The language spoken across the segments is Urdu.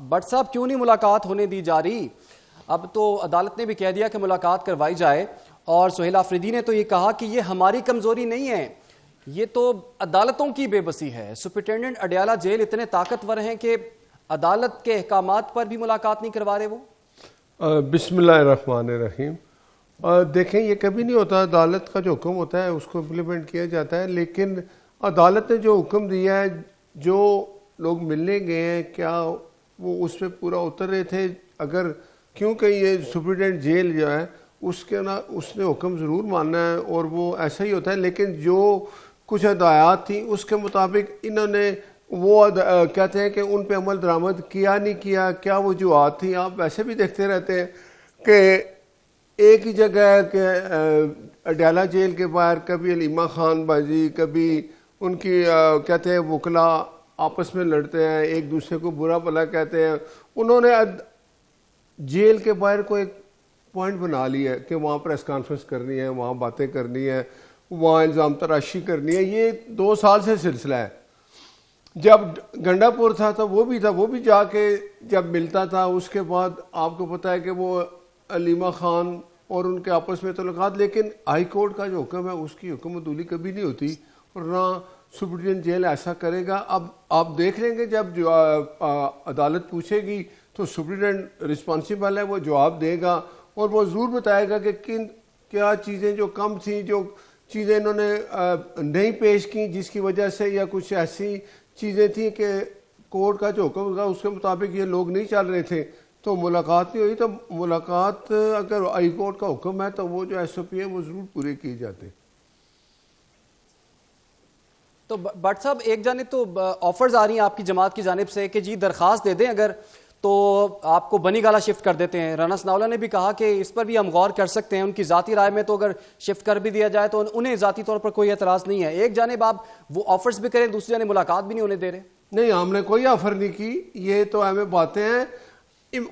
بٹ صاحب کیوں نہیں ملاقات ہونے دی جا رہی؟ اب تو عدالت نے بھی کہہ دیا کہ ملاقات کروائی جائے، اور سہیل آفریدی نے تو یہ کہا کہ یہ ہماری کمزوری نہیں ہے، یہ تو عدالتوں کی بے بسی ہے۔ سپرنٹینڈنٹ اڈیالہ جیل اتنے طاقتور ہیں کہ عدالت کے احکامات پر بھی ملاقات نہیں کروا رہے وہ؟ بسم اللہ الرحمن الرحیم۔ دیکھیں، یہ کبھی نہیں ہوتا، عدالت کا جو حکم ہوتا ہے اس کو امپلیمنٹ کیا جاتا ہے، لیکن عدالت نے جو حکم دیا ہے، جو لوگ ملنے گئے ہیں، کیا وہ اس پہ پورا اتر رہے تھے؟ اگر کیونکہ یہ سپرنٹینڈنٹ جیل جو ہے اس نے حکم ضرور ماننا ہے اور وہ ایسا ہی ہوتا ہے، لیکن جو کچھ ہدایات تھیں اس کے مطابق انہوں نے وہ کہتے ہیں کہ ان پہ عمل درآمد کیا نہیں کیا، کیا وجوہات تھیں؟ آپ ویسے بھی دیکھتے رہتے ہیں کہ ایک ہی جگہ ہے کہ اڈیالہ جیل کے باہر کبھی علیمہ خان بازی، کبھی ان کی کہتے ہیں وکلا آپس میں لڑتے ہیں، ایک دوسرے کو برا بھلا کہتے ہیں۔ انہوں نے جیل کے باہر کو ایک پوائنٹ بنا لیا ہے کہ وہاں پریس کانفرنس کرنی ہے، وہاں باتیں کرنی ہے، وہاں الزام تراشی کرنی ہے۔ یہ 2 سال سے سلسلہ ہے۔ جب گنڈا پور تھا تو وہ بھی جا کے جب ملتا تھا، اس کے بعد آپ کو پتا ہے کہ وہ علیمہ خان اور ان کے آپس میں تعلقات، لیکن ہائی کورٹ کا جو حکم ہے اس کی حکم عدولی کبھی نہیں ہوتی، اور نہ سپرنٹینڈنٹ جیل ایسا کرے گا۔ اب آپ دیکھ لیں گے جب جو عدالت پوچھے گی تو سپرنٹینڈنٹ رسپانسیبل ہے، وہ جواب دے گا اور وہ ضرور بتائے گا کہ کیا چیزیں جو کم تھیں، جو چیزیں انہوں نے نہیں پیش کی جس کی وجہ سے، یا کچھ ایسی چیزیں تھیں کہ کورٹ کا جو حکم تھا اس کے مطابق یہ لوگ نہیں چل رہے تھے، تو ملاقات نہیں ہوئی۔ تو ملاقات اگر ہائی کورٹ کا حکم ہے تو وہ جو ایس او پی ہے وہ ضرور پورے کیے جاتے ہیں۔ تو بٹ صاحب ایک جانب تو آفرز آ رہی ہیں آپ کی جماعت کی جانب سے کہ جی درخواست دے دیں اگر تو آپ کو بنی گالہ شفٹ کر دیتے ہیں۔ رانا ثناءاللہ نے بھی کہا کہ اس پر بھی ہم غور کر سکتے ہیں، ان کی ذاتی رائے میں تو اگر شفٹ کر بھی دیا جائے تو انہیں ذاتی طور پر کوئی اعتراض نہیں ہے۔ ایک جانب آپ وہ آفرز بھی کریں، دوسری جانب ملاقات بھی نہیں ہونے دے رہے۔ نہیں، ہم نے کوئی آفر نہیں کی، یہ تو ہمیں باتیں ہیں۔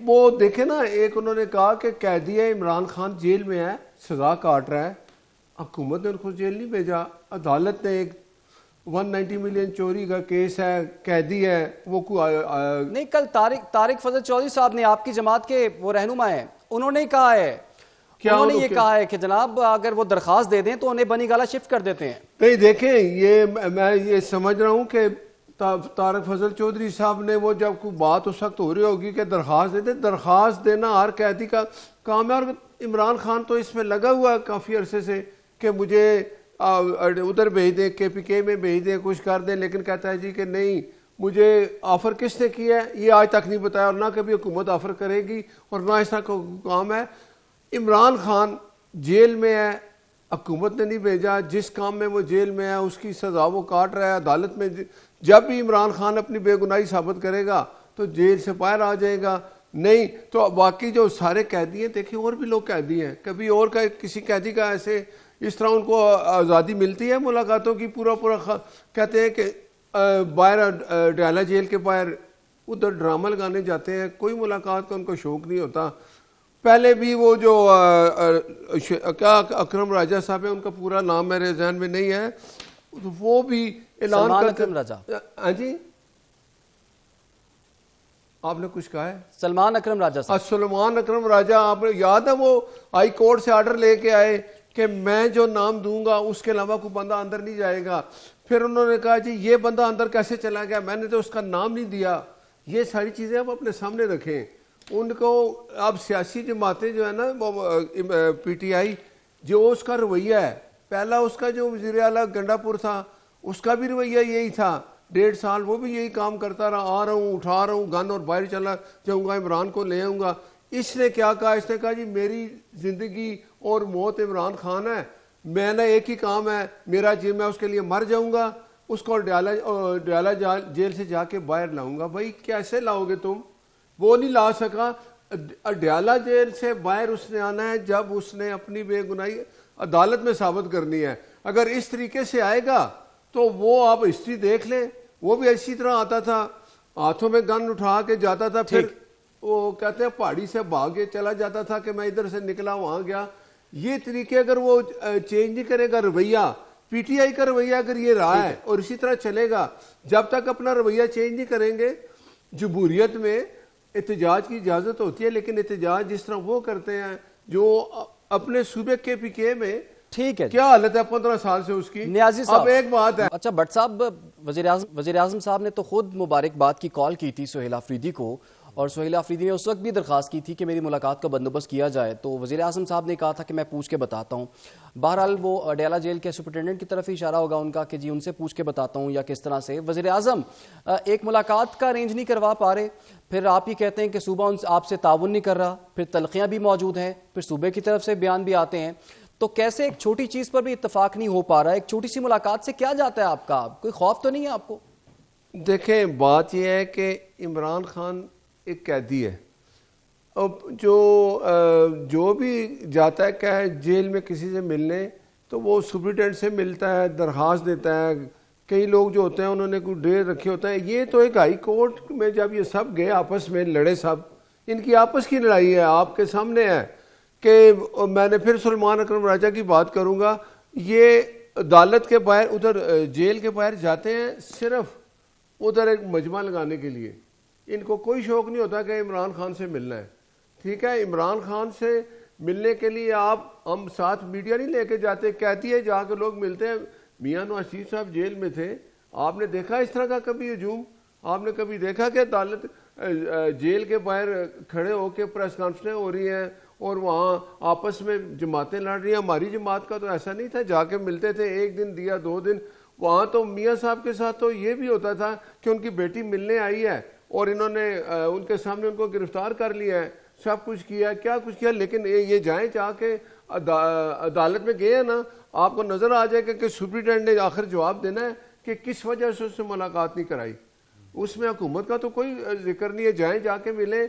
وہ دیکھیں نا، ایک انہوں نے کہا کہ قیدی ہے عمران خان جیل میں ہے، سزا کاٹ رہا ہے، حکومت نے ان کو جیل نہیں بھیجا۔ عدالت نے ایک 190 ملین چوری کا کیس ہے، قیدی ہے، وہ نہیں، کل طارق فضل چودھری صاحب نے، آپ کی جماعت کے وہ رہنما ہیں، انہوں نے کہا ہے، انہوں نے یہ کہا ہے کہ جناب اگر وہ درخواست دے دیں تو انہیں بنی گالہ شفٹ کر دیتے ہیں۔ نہیں دیکھیں، یہ میں یہ سمجھ رہا ہوں کہ طارق فضل چودھری صاحب نے وہ جب کوئی بات اس وقت ہو رہی ہوگی کہ درخواست دے دیں، درخواست دینا ہر قیدی کا کام ہے، اور عمران خان تو اس میں لگا ہوا ہے کافی عرصے سے کہ مجھے ادھر بھیج دیں، کے پی کے میں بھیج دیں، کچھ کر دیں، لیکن کہتا ہے جی کہ نہیں، مجھے آفر کس نے کیا ہے یہ آج تک نہیں بتایا، اور نہ کبھی حکومت آفر کرے گی، اور نہ اس طرح کا کام ہے۔ عمران خان جیل میں ہے، حکومت نے نہیں بھیجا، جس کام میں وہ جیل میں ہے اس کی سزا وہ کاٹ رہا ہے عدالت میں۔ جب بھی عمران خان اپنی بے گناہی ثابت کرے گا تو جیل سے باہر آ جائے گا، نہیں تو باقی جو سارے قیدی ہیں، دیکھیں اور بھی لوگ قیدی ہیں، کبھی اور کا کسی قیدی کا ایسے اس طرح ان کو آزادی ملتی ہے ملاقاتوں کی؟ پورا کہتے ہیں کہ باہر اڈیالہ جیل کے باہر ادھر ڈرامہ لگانے جاتے ہیں، کوئی ملاقات کا ان کو شوق نہیں ہوتا۔ پہلے بھی وہ جو کیا اکرم راجہ صاحب ہیں، ان کا پورا نام میرے ذہن میں نہیں ہے، وہ بھی اعلان سلمان اکرم راجہ۔ ہاں جی، آپ نے کچھ کہا ہے؟ سلمان اکرم راجہ صاحب۔ سلمان اکرم راجہ، آپ نے یاد ہے وہ ہائی کورٹ سے آرڈر لے کے آئے کہ میں جو نام دوں گا اس کے علاوہ کوئی بندہ اندر نہیں جائے گا، پھر انہوں نے کہا جی یہ بندہ اندر کیسے چلا گیا، میں نے تو اس کا نام نہیں دیا۔ یہ ساری چیزیں آپ اپنے سامنے رکھیں۔ ان کو اب سیاسی جماعتیں جو ہے نا، پی ٹی آئی، جو اس کا رویہ ہے، پہلا اس کا جو وزیر اعلیٰ گنڈا پور تھا اس کا بھی رویہ یہی تھا، 1.5 سال وہ بھی یہی کام کرتا رہا، آ رہا ہوں، اٹھا رہا ہوں گن اور باہر چلا جاؤں گا، عمران کو لے آؤں گا۔ اس نے کیا کہا؟ اس نے کہا جی میری زندگی اور موت عمران خان ہے، میں نے ایک ہی کام ہے میرا، جی میں اس کے لیے مر جاؤں گا، اس کو اڈیالہ جیل سے جا کے باہر لاؤں گا۔ بھائی کیسے لاؤ گے تم؟ وہ نہیں لا سکا۔ اڈیالہ جیل سے باہر اس نے آنا ہے جب اس نے اپنی بے گناہی عدالت میں ثابت کرنی ہے۔ اگر اس طریقے سے آئے گا تو وہ آپ ہسٹری دیکھ لیں، وہ بھی اسی طرح آتا تھا، ہاتھوں میں گن اٹھا کے جاتا تھا، پھر وہ کہتے ہیں پہاڑی سے بھاگے چلا جاتا تھا کہ میں ادھر سے نکلا وہاں گیا۔ یہ طریقے اگر وہ چینج نہیں کرے گا رویہ، پی ٹی آئی کا رویہ اگر یہ رہا ہے اور اسی طرح چلے گا، جب تک اپنا رویہ چینج نہیں کریں گے جمہوریت میں احتجاج کی اجازت ہوتی ہے، لیکن احتجاج جس طرح وہ کرتے ہیں جو اپنے صوبے کے پی کے میں، ٹھیک ہے کیا حالت ہے 15 سال سے اس کی. نیازی صاحب اب ایک بات ہے. اچھا بٹ صاحب، وزیر اعظم صاحب نے تو خود مبارکباد کی کال کی تھی سہیل آفریدی کو، اور سہیل آفریدی نے اس وقت بھی درخواست کی تھی کہ میری ملاقات کا بندوبست کیا جائے، تو وزیر اعظم صاحب نے کہا تھا کہ میں پوچھ کے بتاتا ہوں. بہرحال وہ اڈیالہ جیل کے سپرنٹینڈنٹ کی طرف ہی اشارہ ہوگا ان کا کہ جی ان سے پوچھ کے بتاتا ہوں، یا کس طرح سے. وزیر اعظم ایک ملاقات کا ارینج نہیں کروا پا رہے، پھر آپ ہی کہتے ہیں کہ صوبہ آپ سے تعاون نہیں کر رہا، پھر تلخیاں بھی موجود ہیں، پھر صوبے کی طرف سے بیان بھی آتے ہیں، تو کیسے ایک چھوٹی چیز پر بھی اتفاق نہیں ہو پا رہا؟ ایک چھوٹی سی ملاقات سے کیا جاتا ہے آپ کا؟ کوئی خوف تو نہیں ہے آپ کو؟ دیکھیں بات یہ ہے کہ عمران خان ایک قیدی ہے. اب جو بھی جاتا ہے کیا ہے جیل میں کسی سے ملنے، تو وہ سپرنٹینڈنٹ سے ملتا ہے، درخواست دیتا ہے. کئی لوگ جو ہوتے ہیں انہوں نے کوئی ڈیر رکھے ہوتے ہیں. یہ تو ایک ہائی کورٹ میں جب یہ سب گئے آپس میں لڑے، سب ان کی آپس کی لڑائی ہے، آپ کے سامنے ہے. کہ میں نے پھر سلمان اکرم راجہ کی بات کروں گا، یہ عدالت کے باہر ادھر جیل کے باہر جاتے ہیں صرف ادھر ایک مجمع لگانے کے لیے. ان کو کوئی شوق نہیں ہوتا کہ عمران خان سے ملنا ہے. ٹھیک ہے، عمران خان سے ملنے کے لیے ہم ساتھ میڈیا نہیں لے کے جاتے، کہتی ہے جا کے لوگ ملتے ہیں. میاں نواز شریف صاحب جیل میں تھے، آپ نے دیکھا اس طرح کا کبھی ہجوم؟ آپ نے کبھی دیکھا کہ عدالت جیل کے باہر کھڑے ہو کے پریس کانفرنسیں ہو رہی ہیں اور وہاں آپس میں جماعتیں لڑ رہی ہیں؟ ہماری جماعت کا تو ایسا نہیں تھا، جا کے ملتے تھے، ایک دن دیا 2 دن. وہاں تو میاں صاحب کے ساتھ تو یہ بھی ہوتا تھا کہ ان کی بیٹی ملنے آئی ہے اور انہوں نے ان کے سامنے ان کو گرفتار کر لیا ہے، سب کچھ کیا، کیا کچھ کیا. لیکن یہ جائیں جا کے عدالت میں گئے ہیں نا، آپ کو نظر آ جائے کہ سپرنٹینڈنٹ نے آخر جواب دینا ہے کہ کس وجہ سے اس سے ملاقات نہیں کرائی. اس میں حکومت کا تو کوئی ذکر نہیں ہے، جائیں جا کے ملیں.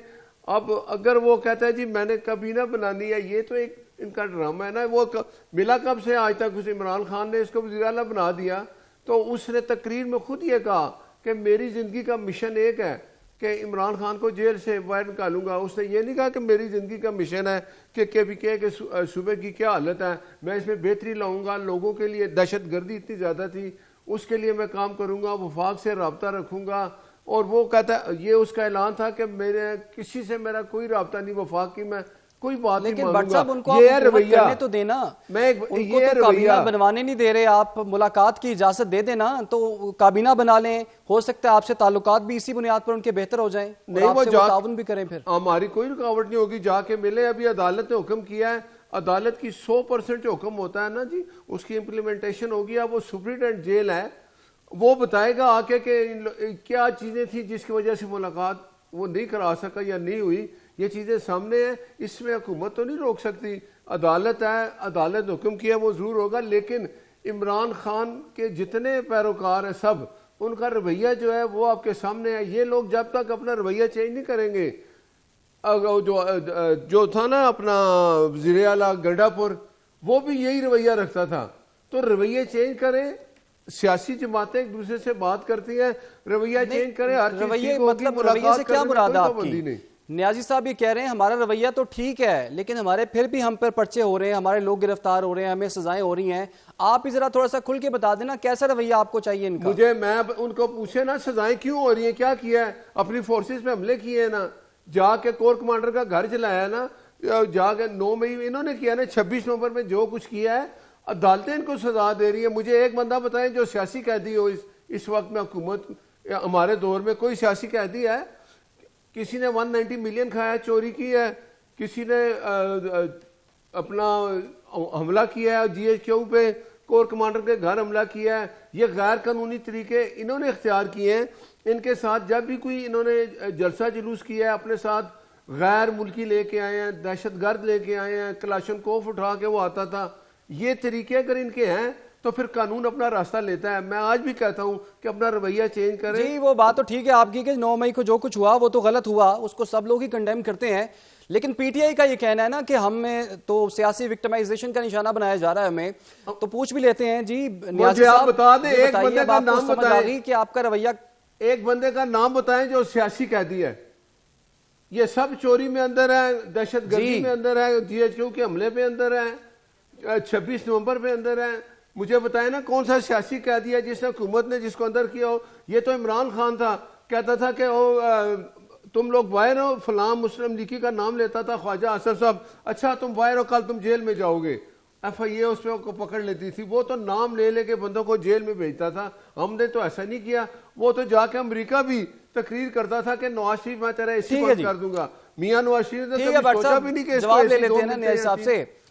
اب اگر وہ کہتا ہے جی میں نے کابینہ بنانی ہے، یہ تو ایک ان کا ڈرامہ ہے نا. وہ ملا کب سے آج تک؟ اس عمران خان نے اس کو وزیر اعلیٰ بنا دیا تو اس نے تقریر میں خود یہ کہا کہ میری زندگی کا مشن ایک ہے کہ عمران خان کو جیل سے باہر نکالوں گا. اس نے یہ نہیں کہا کہ میری زندگی کا مشن ہے کہ پی کے صوبے کی کیا حالت ہے، میں اس میں بہتری لاؤں گا، لوگوں کے لیے دہشت گردی اتنی زیادہ تھی اس کے لیے میں کام کروں گا، وفاق سے رابطہ رکھوں گا. اور وہ کہتا ہے، یہ اس کا اعلان تھا کہ میرے کسی سے میرا کوئی رابطہ نہیں، وفاق کی میں کوئی بات نہیں مانوں گا. لیکن بٹ صاحب ان کو آپ حکومت کرنے تو دینا، ان کو تو کابینہ بنوانے نہیں دے رہے آپ، ملاقات کی اجازت دے دینا تو کابینہ بنا لیں، ہو سکتا ہے آپ سے تعلقات بھی اسی بنیاد پر ان کے بہتر ہو جائیں اور آپ سے وہ تعاون بھی کریں. پھر ہماری کوئی رکاوٹ نہیں ہوگی، جا کے ملے. ابھی عدالت نے حکم کیا ہے، عدالت کی 100% جو حکم ہوتا ہے نا جی، اس کی امپلیمنٹیشن ہوگی. اب وہ سپرنٹینڈنٹ جیل ہے، وہ بتائے گا آ کے کہ کیا چیزیں تھیں جس کی وجہ سے ملاقات وہ نہیں کرا سکا یا نہیں ہوئی. یہ چیزیں سامنے ہیں، اس میں حکومت تو نہیں روک سکتی. عدالت ہے، عدالت حکم کیا وہ ضرور ہوگا. لیکن عمران خان کے جتنے پیروکار ہیں سب، ان کا رویہ جو ہے وہ آپ کے سامنے ہے. یہ لوگ جب تک اپنا رویہ چینج نہیں کریں گے، جو تھا نا اپنا وزیر اعلیٰ گنڈا پور، وہ بھی یہی رویہ رکھتا تھا. تو رویہ چینج کریں. سیاسی جماعتیں ایک دوسرے سے بات کرتی ہیں، رویہ چینج کریں. ہر چیز مطلب رویے سے کیا مراد ہے آپ کی؟ نیازی صاحب یہ کہہ رہے ہیں ہمارا رویہ تو ٹھیک ہے، لیکن ہمارے پھر بھی ہم پر پرچے ہو رہے ہیں، ہمارے لوگ گرفتار ہو رہے ہیں، ہمیں سزائیں ہو رہی ہیں. آپ بھی ذرا تھوڑا سا کھل کے بتا دینا کیسا رویہ آپ کو چاہیے ان کا. میں ان کو پوچھے نا سزائیں کیوں ہو رہی ہیں، کیا کیا ہے؟ اپنی فورسز پہ حملے کیے ہیں نا، جا کے کور کمانڈر کا گھر جلایا نا، جا کے 9 مئی انہوں نے کیا نا، 26 نومبر میں جو کچھ کیا ہے عدالتیں ان کو سزا دے رہی ہیں. مجھے ایک بندہ بتائیں جو سیاسی قیدی ہو اس وقت میں، حکومت ہمارے دور میں کوئی سیاسی قیدی ہے؟ کسی نے 190 ملین کھایا، چوری کی ہے، کسی نے اپنا حملہ کیا ہے جی ایچ کیو پہ، کور کمانڈر کے گھر حملہ کیا ہے. یہ غیر قانونی طریقے انہوں نے اختیار کیے ہیں. ان کے ساتھ جب بھی کوئی انہوں نے جلسہ جلوس کیا ہے، اپنے ساتھ غیر ملکی لے کے آئے ہیں، دہشت گرد لے کے آئے ہیں، کلاشن کوف اٹھا کے وہ آتا تھا. یہ طریقے اگر ان کے ہیں تو پھر قانون اپنا راستہ لیتا ہے. میں آج بھی کہتا ہوں کہ اپنا رویہ چینج کریں. جی وہ بات تو ٹھیک ہے آپ کی کہ 9 مئی کو جو کچھ ہوا وہ تو غلط ہوا، اس کو سب لوگ ہی کنڈیم کرتے ہیں. لیکن پی ٹی آئی کا یہ کہنا ہے نا کہ ہمیں تو سیاسی وکٹمائزیشن کا نشانہ بنایا جا رہا ہے. ہمیں تو پوچھ بھی لیتے ہیں جی نیازی صاحب، بتا دیں ایک بندے کا نام سمجھ آ گئی کہ آپ کا رویہ، ایک بندے کا نام بتائیں جو سیاسی قیدی ہے. یہ سب چوری میں اندر ہے، دہشت گردی میں اندر ہے، جی ایچ کیو کے حملے پہ اندر ہے، 26 نومبر پہ اندر ہے. مجھے بتائیں نا کون سا سیاسی قیدی ہے جس نے حکومت نے جس کو اندر کیا ہو؟ یہ تو عمران خان تھا، کہتا تھا کہ تم لوگ باہر ہو، فلاں مسلم لیگی کا نام لیتا تھا خواجہ اسد صاحب، اچھا تم باہر ہو، کل تم جیل میں جاؤ گے، ایف آئی اے اس پہ کو پکڑ لیتی تھی. وہ تو نام لے لے کے بندوں کو جیل میں بھیجتا تھا. ہم نے تو ایسا نہیں کیا. وہ تو جا کے امریکہ بھی تقریر کرتا تھا کہ نواز شریف میں تیرا ایسی بات کر دوں گا. میاں نواز شریف نے تو سوچا بھی نہیں کہ اس کو ایسی دو منٹ